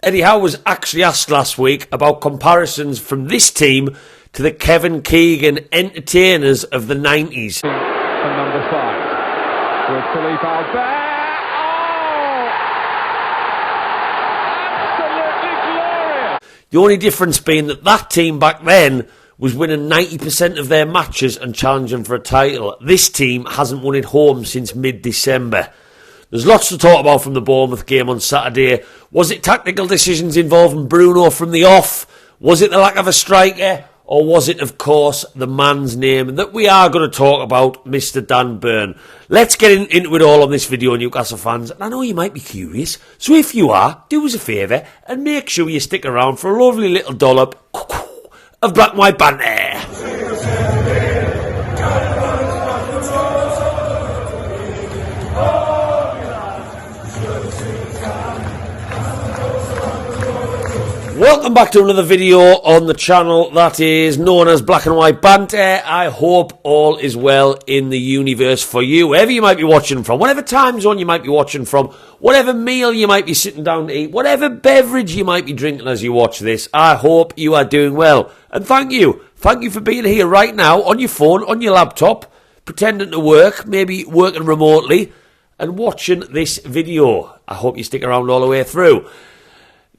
Eddie Howe was actually asked last week about comparisons from this team to the Kevin Keegan entertainers of the 90s. And number 5 with Philippe Albert. The only difference being that that team back then was winning 90% of their matches and challenging for a title. This team hasn't won at home since mid-December. There's lots to talk about from the Bournemouth game on Saturday. Was it tactical decisions involving Bruno from the off? Was it the lack of a striker? Or was it, of course, the man's name that we are going to talk about, Mr. Dan Burn? Let's get into it all on this video, Newcastle fans. And I know you might be curious, so if you are, do us a favour and make sure you stick around for a lovely little dollop of black and white banter. Welcome back to another video on the channel that is known as Black and White Banter. I hope all is well in the universe for you, wherever you might be watching from, whatever time zone you might be watching from, whatever meal you might be sitting down to eat, whatever beverage you might be drinking as you watch this. I hope you are doing well. And thank you. Thank you for being here right now on your phone, on your laptop, pretending to work, maybe working remotely, and watching this video. I hope you stick around all the way through.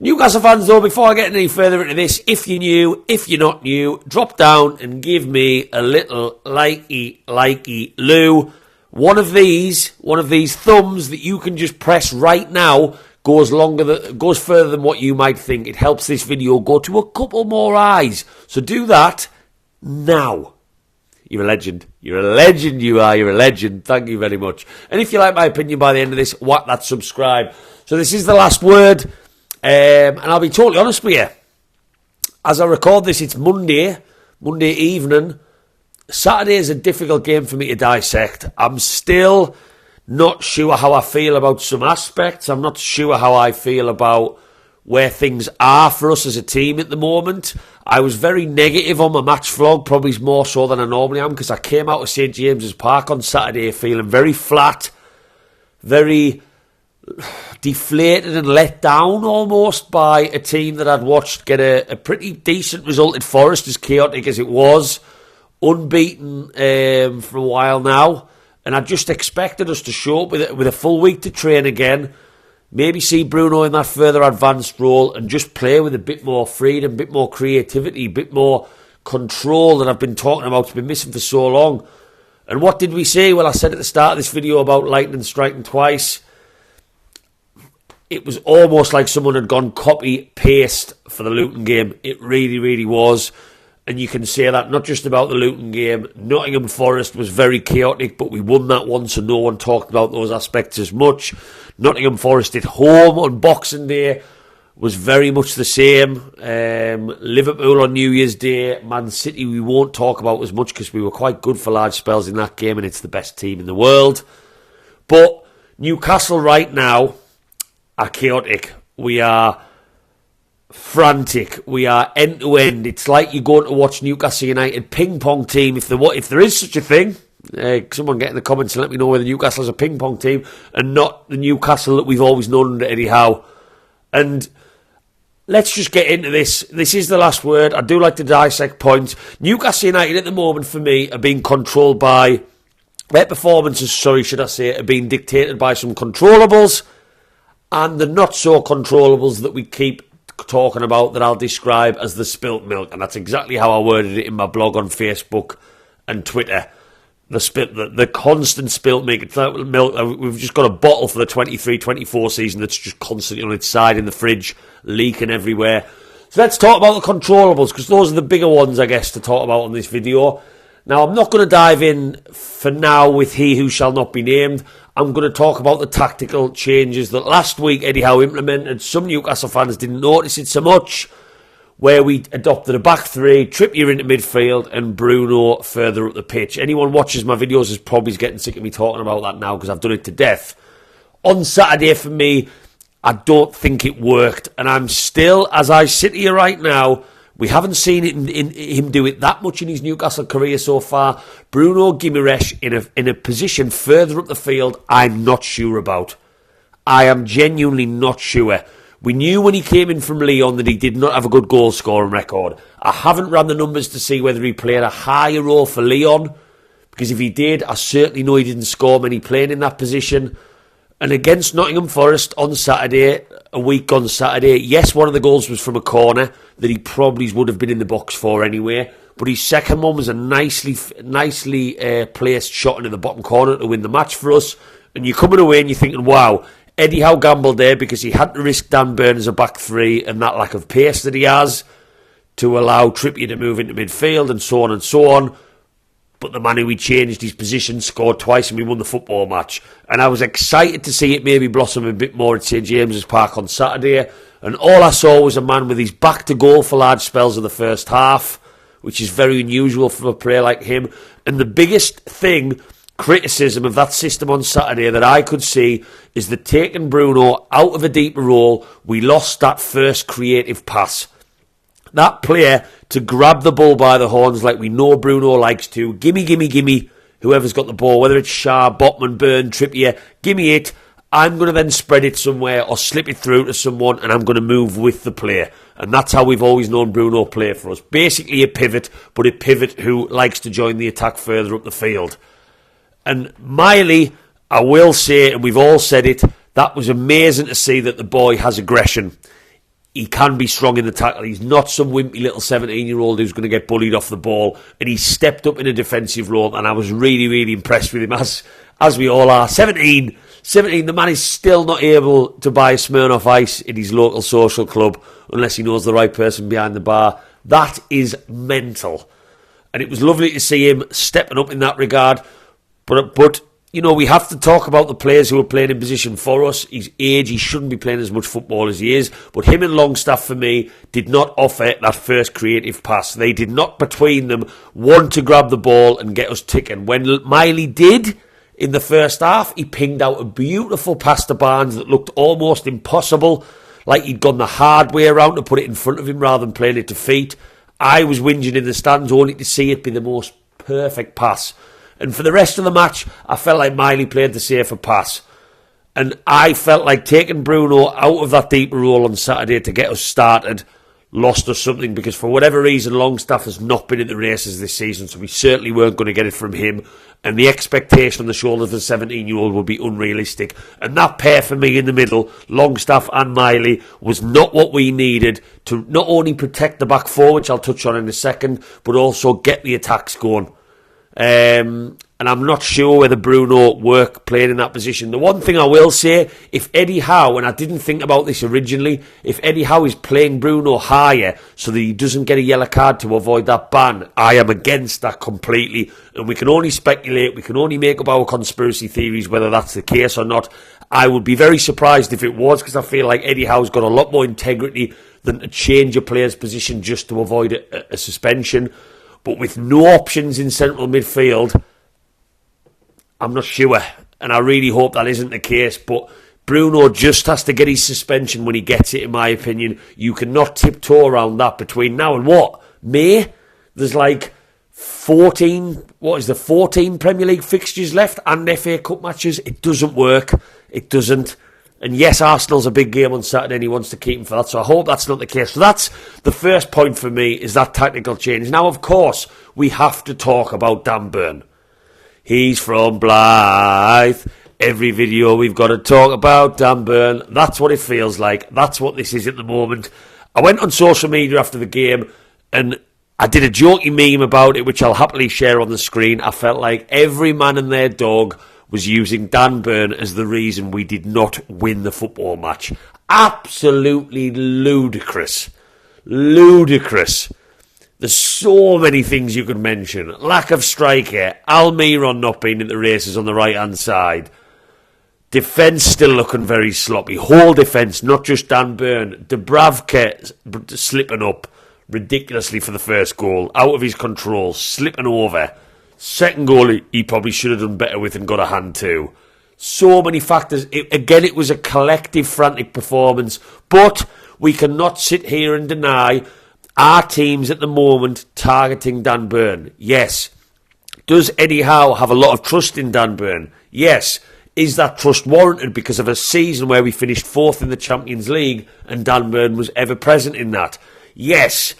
Newcastle fans, though, before I get any further into this, if you're new, if you're not new, drop down and give me a little likey loo. One of these thumbs that you can just press right now goes further than what you might think. It helps this video go to a couple more eyes. So do that now. You're a legend. You're a legend, you are. You're a legend. Thank you very much. And if you like my opinion by the end of this, whack that subscribe. So this is the last word. And I'll be totally honest with you. As I record this, it's Monday evening. Saturday is a difficult game for me to dissect. I'm still not sure how I feel about some aspects. I'm not sure how I feel about where things are for us as a team at the moment. I was very negative on my match vlog, probably more so than I normally am, because I came out of St James's Park on Saturday feeling very flat, very deflated and let down almost by a team that I'd watched get a pretty decent result at Forest, as chaotic as it was, unbeaten for a while now, and I just expected us to show up with a full week to train again, maybe see Bruno in that further advanced role and just play with a bit more freedom, a bit more creativity, a bit more control that I've been talking about, it's been missing for so long. And what did we see? Well, I said at the start of this video about lightning striking twice. It was almost like someone had gone copy-paste for the Luton game. It really, really was. And you can say that not just about the Luton game. Nottingham Forest was very chaotic, but we won that one, so no one talked about those aspects as much. Nottingham Forest at home on Boxing Day was very much the same. Liverpool on New Year's Day. Man City we won't talk about as much because we were quite good for large spells in that game, and it's the best team in the world. But Newcastle right now are chaotic. We are frantic. We are end to end. It's like you're going to watch Newcastle United ping pong team, if there is such a thing. Someone get in the comments and let me know whether Newcastle is a ping pong team and not the Newcastle that we've always known under Eddie Howe. And let's just get into this. This is the last word. I do like to dissect points. Newcastle United at the moment for me are being controlled by their performances, should I say, are being dictated by some controllables and the not-so-controllables that we keep talking about that I'll describe as the spilt milk. And that's exactly how I worded it in my blog on Facebook and Twitter. The constant spilt milk. It's like milk. We've just got a bottle for the 23-24 season that's just constantly on its side in the fridge, leaking everywhere. So let's talk about the controllables, because those are the bigger ones, I guess, to talk about on this video. Now, I'm not going to dive in for now with he who shall not be named. I'm going to talk about the tactical changes that last week Eddie Howe implemented. Some Newcastle fans didn't notice it so much, where we adopted a back three, Trippier into midfield and Bruno further up the pitch. Anyone watches my videos is probably getting sick of me talking about that now because I've done it to death. On Saturday for me, I don't think it worked, and I'm still, as I sit here right now, we haven't seen it in him do it that much in his Newcastle career so far. Bruno Gimes in a position further up the field, I'm not sure about. I am genuinely not sure. We knew when he came in from Lyon that he did not have a good goal scoring record. I haven't run the numbers to see whether he played a higher role for Lyon, because if he did, I certainly know he didn't score many playing in that position. And against Nottingham Forest on Saturday, a week on Saturday, yes, one of the goals was from a corner that he probably would have been in the box for anyway, but his second one was a nicely placed shot into the bottom corner to win the match for us. And you're coming away and you're thinking, wow, Eddie Howe gambled there because he had to risk Dan Burn as a back three and that lack of pace that he has to allow Trippier to move into midfield and so on and so on. But the man who he changed his position scored twice and we won the football match. And I was excited to see it maybe blossom a bit more at St James's Park on Saturday. And all I saw was a man with his back to goal for large spells of the first half, which is very unusual for a player like him. And the biggest criticism of that system on Saturday that I could see is that taking Bruno out of a deeper role, we lost that first creative pass. That player to grab the ball by the horns like we know Bruno likes to. Gimme, gimme, gimme, whoever's got the ball, whether it's Shaw, Botman, Burn, Trippier, gimme it. I'm going to then spread it somewhere or slip it through to someone and I'm going to move with the player. And that's how we've always known Bruno play for us. Basically a pivot, but a pivot who likes to join the attack further up the field. And Miley, I will say, and we've all said it, that was amazing to see that the boy has aggression. He can be strong in the tackle. He's not some wimpy little 17-year-old who's going to get bullied off the ball. And he stepped up in a defensive role, and I was really, really impressed with him, as we all are. 17, the man is still not able to buy a Smirnoff Ice in his local social club unless he knows the right person behind the bar. That is mental. And it was lovely to see him stepping up in that regard. But you know, we have to talk about the players who are playing in position for us. His age, he shouldn't be playing as much football as he is. But him and Longstaff, for me, did not offer that first creative pass. They did not, between them, want to grab the ball and get us ticking. When Miley did, in the first half, he pinged out a beautiful pass to Barnes that looked almost impossible, like he'd gone the hard way around to put it in front of him rather than playing it to feet. I was whinging in the stands only to see it be the most perfect pass. And for the rest of the match, I felt like Miley played the safer pass. And I felt like taking Bruno out of that deeper role on Saturday to get us started lost us something, because for whatever reason, Longstaff has not been in the races this season, so we certainly weren't going to get it from him. And the expectation on the shoulders of the 17-year-old would be unrealistic. And that pair for me in the middle, Longstaff and Miley, was not what we needed to not only protect the back four, which I'll touch on in a second, but also get the attacks going. And I'm not sure whether Bruno worked playing in that position. The one thing I will say, if Eddie Howe, and I didn't think about this originally, if Eddie Howe is playing Bruno higher so that he doesn't get a yellow card to avoid that ban, I am against that completely. And we can only speculate, we can only make up our conspiracy theories whether that's the case or not. I would be very surprised if it was, because I feel like Eddie Howe's got a lot more integrity than to change a player's position just to avoid a suspension. But with no options in central midfield, I'm not sure, and I really hope that isn't the case, but Bruno just has to get his suspension when he gets it, in my opinion. You cannot tiptoe around that between now and what? May? There's like 14 Premier League fixtures left and FA Cup matches. It doesn't work. It doesn't. And yes, Arsenal's a big game on Saturday and he wants to keep him for that, so I hope that's not the case. So that's the first point for me, is that tactical change. Now, of course, we have to talk about Dan Burn. He's from Blythe. Every video we've got to talk about Dan Burn. That's what it feels like. That's what this is at the moment. I went on social media after the game and I did a jokey meme about it, which I'll happily share on the screen. I felt like every man and their dog was using Dan Burn as the reason we did not win the football match. Absolutely ludicrous. Ludicrous. There's so many things you could mention. Lack of striker. Almiron not being in the races on the right-hand side. Defence still looking very sloppy. Whole defence, not just Dan Burn. Dubravka slipping up ridiculously for the first goal. Out of his control. Slipping over. Second goal he probably should have done better with and got a hand to. So many factors. It was a collective frantic performance. But we cannot sit here and deny our teams at the moment targeting Dan Burn. Yes. Does Eddie Howe have a lot of trust in Dan Burn? Yes. Is that trust warranted because of a season where we finished 4th in the Champions League and Dan Burn was ever present in that? Yes.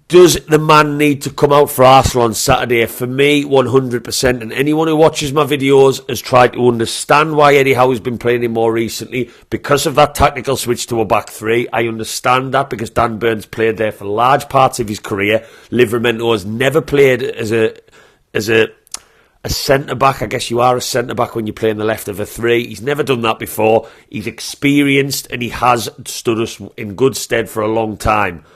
Does the man need to come out for Arsenal on Saturday? For me, 100%. And anyone who watches my videos has tried to understand why Eddie Howe has been playing him more recently because of that tactical switch to a back three. I understand that because Dan Burn's played there for large parts of his career. Livramento has never played as a centre-back. I guess you are a centre-back when you play on the left of a three. He's never done that before. He's experienced and he has stood us in good stead for a long time.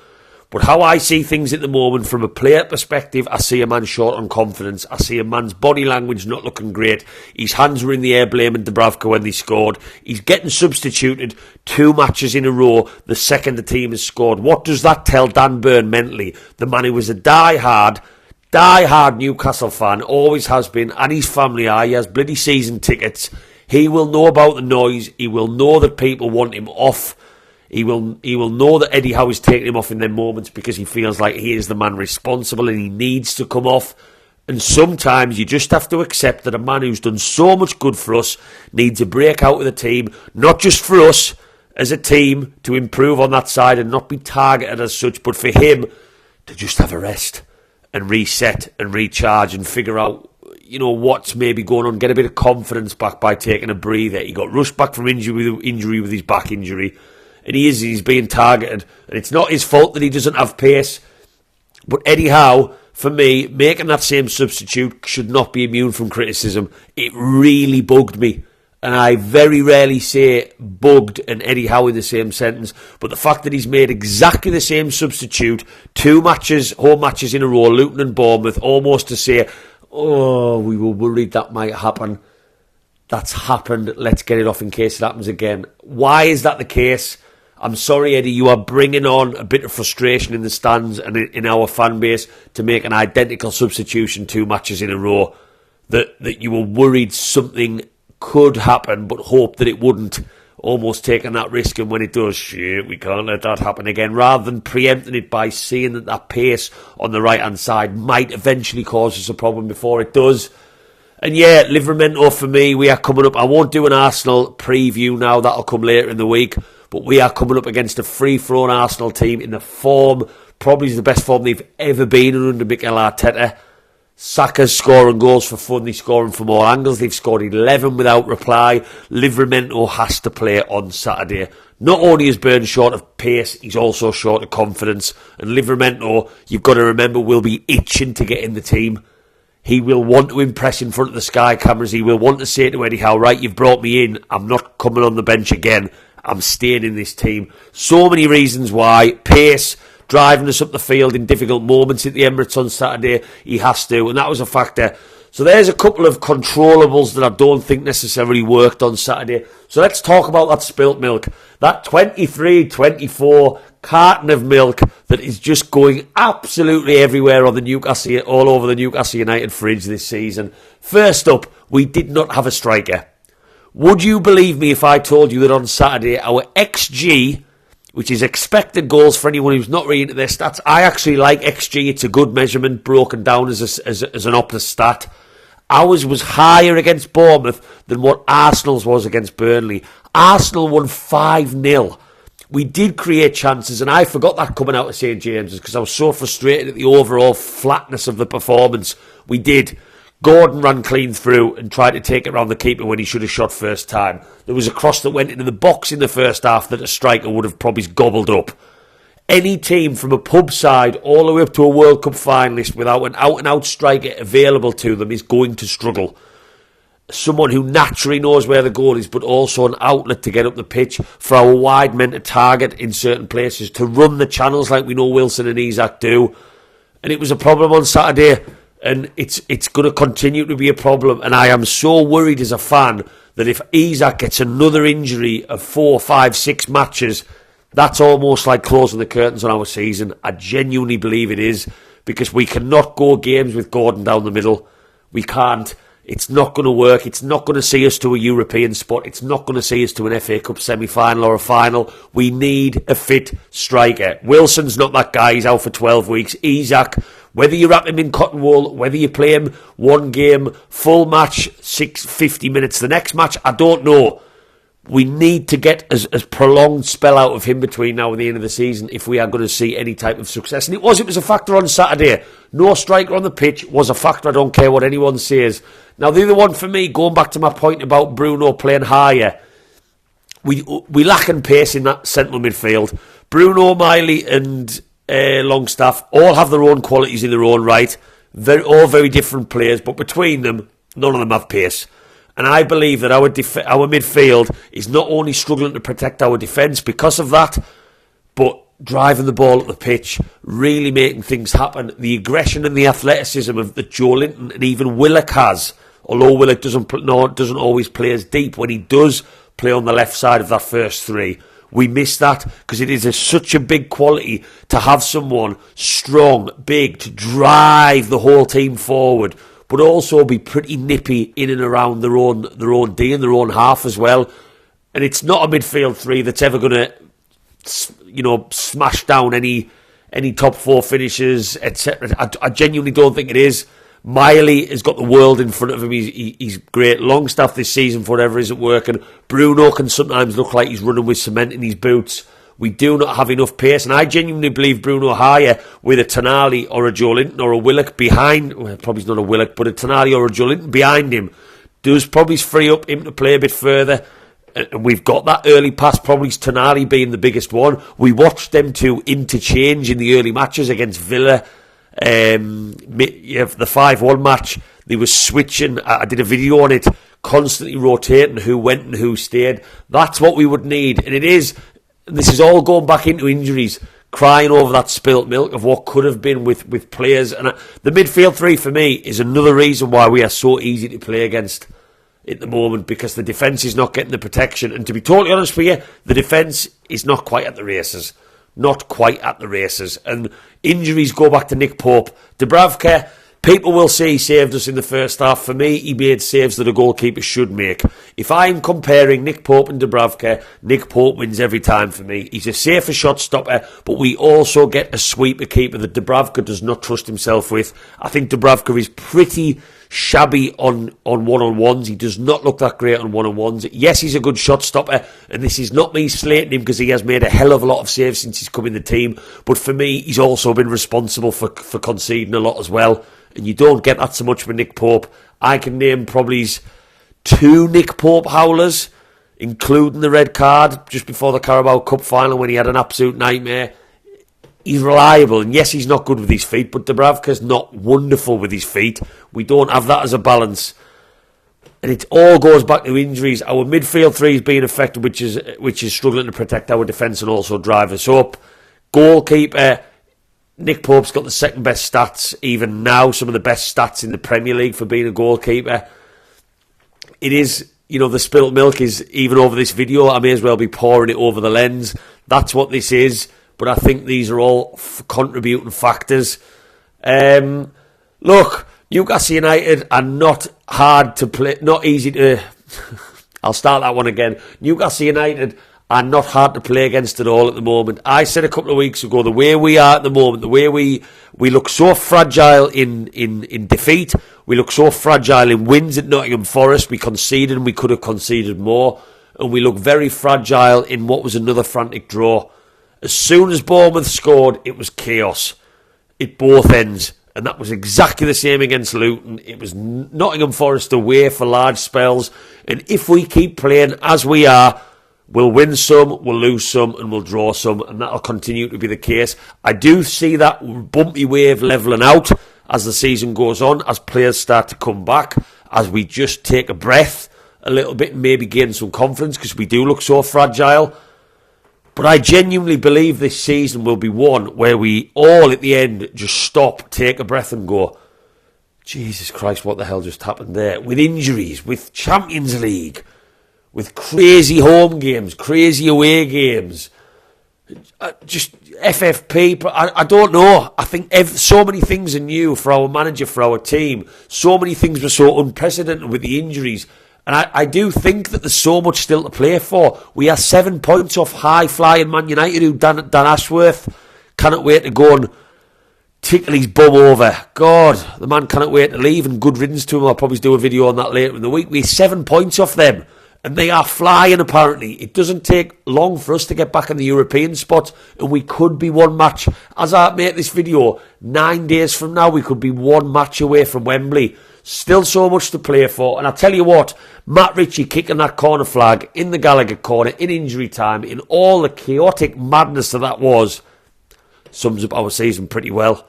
But how I see things at the moment, from a player perspective, I see a man short on confidence. I see a man's body language not looking great. His hands were in the air blaming Dubravka when they scored. He's getting substituted 2 matches in a row the second the team has scored. What does that tell Dan Burn mentally? The man who was a die-hard Newcastle fan, always has been, and his family are. He has bloody season tickets. He will know about the noise. He will know that people want him off. He will know that Eddie Howe is taking him off in them moments because he feels like he is the man responsible and he needs to come off. And sometimes you just have to accept that a man who's done so much good for us needs a break out with the team, not just for us as a team to improve on that side and not be targeted as such, but for him to just have a rest and reset and recharge and figure out, you know, what's maybe going on, get a bit of confidence back by taking a breather. He got rushed back from injury with his back injury. And he's being targeted. And it's not his fault that he doesn't have pace. But Eddie Howe, for me, making that same substitute should not be immune from criticism. It really bugged me. And I very rarely say bugged and Eddie Howe in the same sentence. But the fact that he's made exactly the same substitute, 2 matches, home matches in a row, Luton and Bournemouth, almost to say, oh, we were worried that might happen. That's happened. Let's get it off in case it happens again. Why is that the case? I'm sorry, Eddie, you are bringing on a bit of frustration in the stands and in our fan base to make an identical substitution 2 matches in a row. That you were worried something could happen, but hoped that it wouldn't. Almost taking that risk, and when it does, shit, we can't let that happen again. Rather than preempting it by seeing that pace on the right-hand side might eventually cause us a problem before it does. And yeah, Livramento for me, we are coming up. I won't do an Arsenal preview now, that'll come later in the week. But we are coming up against a free-thrown Arsenal team in the form, probably the best form they've ever been in under Mikel Arteta. Saka's scoring goals for fun, they're scoring from all angles. They've scored 11 without reply. Livramento has to play on Saturday. Not only is Burn short of pace, he's also short of confidence. And Livramento, you've got to remember, will be itching to get in the team. He will want to impress in front of the Sky cameras. He will want to say to Eddie Howe, right, you've brought me in. I'm not coming on the bench again. I'm staying in this team. So many reasons why. Pace, driving us up the field in difficult moments at the Emirates on Saturday. He has to, and that was a factor. So there's a couple of controllables that I don't think necessarily worked on Saturday. So let's talk about that spilt milk. That 23-24 carton of milk that is just going absolutely everywhere on the Newcastle, all over the Newcastle United fridge this season. First up, we did not have a striker. Would you believe me if I told you that on Saturday, our XG, which is expected goals for anyone who's not really into their stats, I actually like XG. It's a good measurement broken down as an Optus stat. Ours was higher against Bournemouth than what Arsenal's was against Burnley. Arsenal won 5-0. We did create chances, and I forgot that coming out of St James's because I was so frustrated at the overall flatness of the performance. We did. Gordon ran clean through and tried to take it around the keeper when he should have shot first time. There was a cross that went into the box in the first half that a striker would have probably gobbled up. Any team from a pub side all the way up to a World Cup finalist without an out-and-out striker available to them is going to struggle. Someone who naturally knows where the goal is, but also an outlet to get up the pitch for our wide men to target in certain places, to run the channels like we know Wilson and Isak do. And it was a problem on Saturday. And it's going to continue to be a problem. And I am so worried as a fan that if Isak gets another injury of 4, 5, 6 matches, that's almost like closing the curtains on our season. I genuinely believe it is. Because we cannot go games with Gordon down the middle. We can't. It's not going to work. It's not going to see us to a European spot. It's not going to see us to an FA Cup semi-final or a final. We need a fit striker. Wilson's not that guy. He's out for 12 weeks. Isak, Whether you wrap him in cotton wool, whether you play him one game, full match, 50 minutes the next match, I don't know. We need to get as prolonged spell out of him between now and the end of the season if we are going to see any type of success. And it was a factor on Saturday. No striker on the pitch was a factor. I don't care what anyone says. Now, the other one for me, going back to my point about Bruno playing higher, we lack in pace in that central midfield. Bruno, Miley and Longstaff all have their own qualities in their own right. They're all very different players, but between them, none of them have pace. And I believe that our midfield is not only struggling to protect our defence because of that, but driving the ball at the pitch, really making things happen. The aggression and the athleticism of that Joe Linton and even Willock has, although Willock doesn't always play as deep, when he does play on the left side of that first three, we miss that because it is such a big quality to have someone strong, big, to drive the whole team forward, but also be pretty nippy in and around their own D and their own half as well. And it's not a midfield three that's ever going to, smash down any top four finishes, etc. I genuinely don't think it is. Miley has got the world in front of him. He's great. Longstaff this season, for whatever isn't working. Bruno can sometimes look like he's running with cement in his boots. We do not have enough pace, and I genuinely believe Bruno higher with a Tonali or a Joe Linton or a Willock behind, well, probably not a Willock, but a Tonali or a Joe Linton behind him does probably free up him to play a bit further. And we've got that early pass, probably Tonali being the biggest one. We watched them two interchange in the early matches against Villa. The 5-1 match, they were switching. I did a video on it, constantly rotating who went and who stayed. That's what we would need, and it is. This is all going back into injuries, crying over that spilt milk of what could have been with players. And the midfield three for me is another reason why we are so easy to play against at the moment, because the defence is not getting the protection. And to be totally honest with you, the defence is not quite at the races. Not quite at the races. And injuries go back to Nick Pope. Dubravka, people will say he saved us in the first half. For me, he made saves that a goalkeeper should make. If I'm comparing Nick Pope and Dubravka, Nick Pope wins every time for me. He's a safer shot stopper, but we also get a sweeper keeper that Dubravka does not trust himself with. I think Dubravka is pretty shabby on one-on-ones. He does not look that great on one-on-ones. Yes, he's a good shot stopper, and this is not me slating him because he has made a hell of a lot of saves since he's come in the team, but for me, he's also been responsible for conceding a lot as well, and you don't get that so much with Nick Pope. I can name probably 2 Nick Pope howlers, including the red card just before the Carabao Cup final when he had an absolute nightmare. He's reliable, and yes, he's not good with his feet, but Dubravka's not wonderful with his feet. We don't have that as a balance. And it all goes back to injuries. Our midfield three is being affected, which is struggling to protect our defence and also drive us up. Goalkeeper, Nick Pope's got the second best stats, even now, some of the best stats in the Premier League for being a goalkeeper. It is, the spilt milk is, even over this video, I may as well be pouring it over the lens. That's what this is. But I think these are all contributing factors. Look, Newcastle United are not hard to play, not easy to... I'll start that one again. Newcastle United are not hard to play against at all at the moment. I said a couple of weeks ago, the way we are at the moment, the way we look so fragile in defeat, we look so fragile in wins at Nottingham Forest, we conceded and we could have conceded more, and we look very fragile in what was another frantic draw. As soon as Bournemouth scored, it was chaos at both ends. And that was exactly the same against Luton. It was Nottingham Forest away for large spells. And if we keep playing as we are, we'll win some, we'll lose some, and we'll draw some. And that'll continue to be the case. I do see that bumpy wave levelling out as the season goes on, as players start to come back, as we just take a breath a little bit and maybe gain some confidence because we do look so fragile. But I genuinely believe this season will be one where we all at the end just stop, take a breath and go, Jesus Christ, what the hell just happened there? With injuries, with Champions League, with crazy home games, crazy away games, just FFP. I don't know. I think so many things are new for our manager, for our team. So many things were so unprecedented with the injuries. And I do think that there's so much still to play for. We are 7 points off high-flying Man United, who Dan Ashworth cannot wait to go and tickle his bum over. God, the man cannot wait to leave, and good riddance to him. I'll probably do a video on that later in the week. We're 7 points off them, and they are flying apparently. It doesn't take long for us to get back in the European spot, and we could be one match. As I make this video, 9 days from now, we could be one match away from Wembley. Still so much to play for, and I tell you what, Matt Ritchie kicking that corner flag in the Gallagher corner, in injury time, in all the chaotic madness that was, sums up our season pretty well.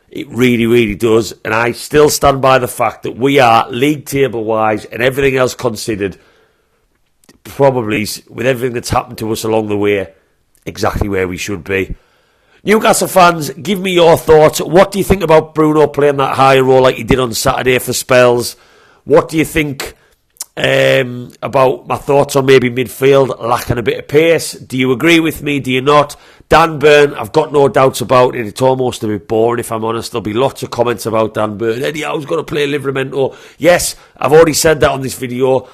It really, really does. And I still stand by the fact that we are, league table-wise and everything else considered, probably, with everything that's happened to us along the way, exactly where we should be. Newcastle fans, give me your thoughts. What do you think about Bruno playing that higher role like he did on Saturday for spells? What do you think about my thoughts on maybe midfield lacking a bit of pace? Do you agree with me? Do you not? Dan Burn, I've got no doubts about it. It's almost a bit boring, if I'm honest. There'll be lots of comments about Dan Burn. Eddie Howe's got to play Livramento. Yes, I've already said that on this video.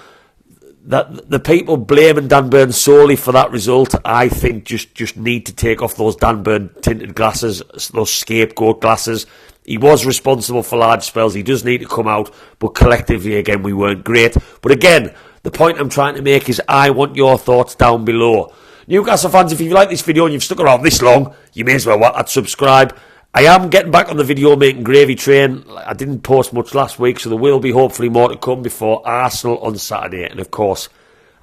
That the people blaming Dan Burn solely for that result, I think just need to take off those Dan Burn tinted glasses, those scapegoat glasses. He was responsible for large spells. He does need to come out, but collectively, again, we weren't great. But again, the point I'm trying to make is I want your thoughts down below. Newcastle fans, if you like this video and you've stuck around this long, you may as well whack that subscribe. I am getting back on the video making gravy train. I didn't post much last week, so there will be hopefully more to come before Arsenal on Saturday. And of course,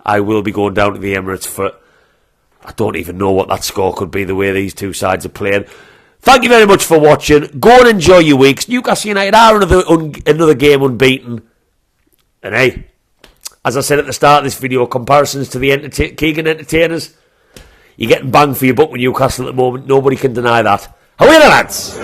I will be going down to the Emirates for, I don't even know what that score could be, the way these two sides are playing. Thank you very much for watching. Go and enjoy your weeks. Newcastle United are another game unbeaten. And hey, as I said at the start of this video, comparisons to the Keegan entertainers, you're getting bang for your buck with Newcastle at the moment. Nobody can deny that. How are you, lads?